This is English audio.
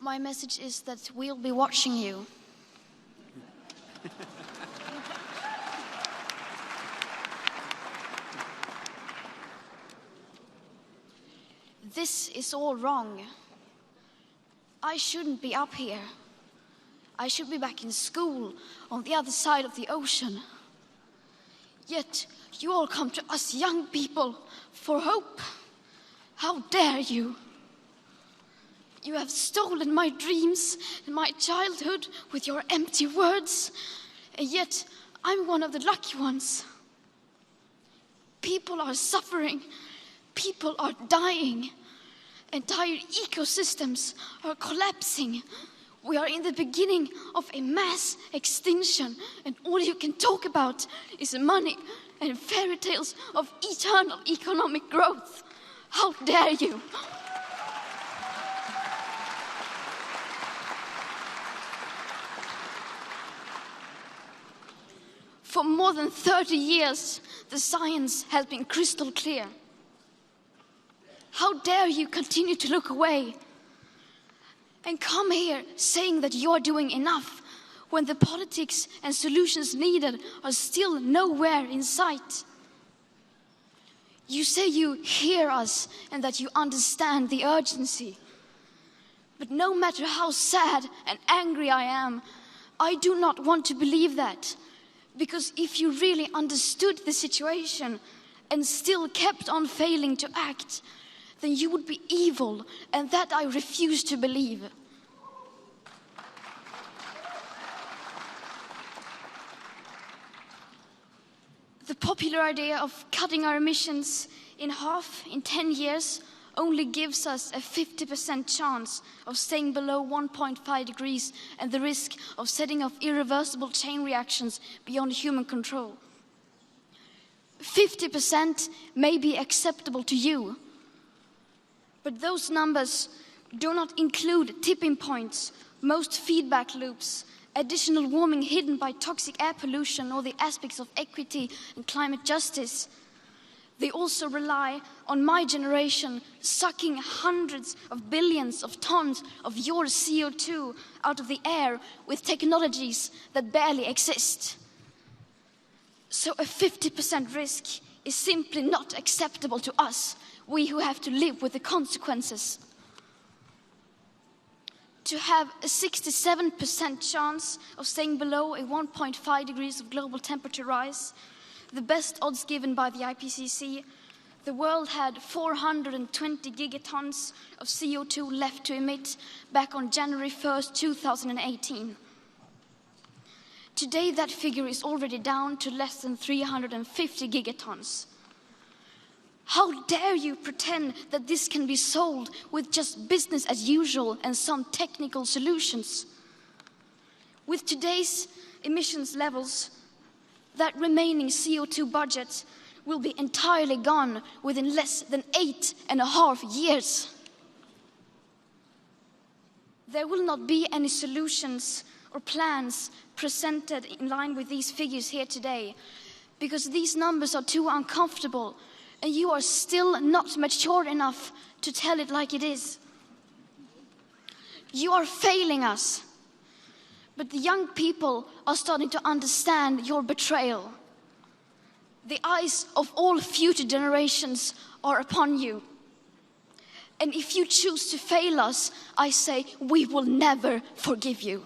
My message is that we'll be watching you. This is all wrong. I shouldn't be up here. I should be back in school on the other side of the ocean. Yet you all come to us young people for hope. How dare you? You have stolen my dreams and my childhood with your empty words, and yet I'm one of the lucky ones. People are suffering, people are dying, entire ecosystems are collapsing. We are in the beginning of a mass extinction, and all you can talk about is money and fairy tales of eternal economic growth. How dare you? For more than 30 years, the science has been crystal clear. How dare you continue to look away and come here saying that you're doing enough when the politics and solutions needed are still nowhere in sight? You say you hear us and that you understand the urgency. But no matter how sad and angry I am, I do not want to believe that. Because if you really understood the situation and still kept on failing to act, then you would be evil, and that I refuse to believe. The popular idea of cutting our emissions in half in 10 years only gives us a 50% chance of staying below 1.5 degrees and the risk of setting off irreversible chain reactions beyond human control. 50% may be acceptable to you, but those numbers do not include tipping points, most feedback loops, additional warming hidden by toxic air pollution, or the aspects of equity and climate justice. They also rely on my generation sucking hundreds of billions of tons of your CO2 out of the air with technologies that barely exist. So a 50% risk is simply not acceptable to us, we who have to live with the consequences. To have a 67% chance of staying below a 1.5 degrees of global temperature rise, the best odds given by the IPCC, the world had 420 gigatons of CO2 left to emit back on January 1st, 2018. Today, that figure is already down to less than 350 gigatons. How dare you pretend that this can be solved with just business as usual and some technical solutions? With today's emissions levels, that remaining CO2 budget will be entirely gone within less than 8.5 years. There will not be any solutions or plans presented in line with these figures here today, because these numbers are too uncomfortable and you are still not mature enough to tell it like it is. You are failing us. But the young people are starting to understand your betrayal. The eyes of all future generations are upon you. And if you choose to fail us, I say we will never forgive you.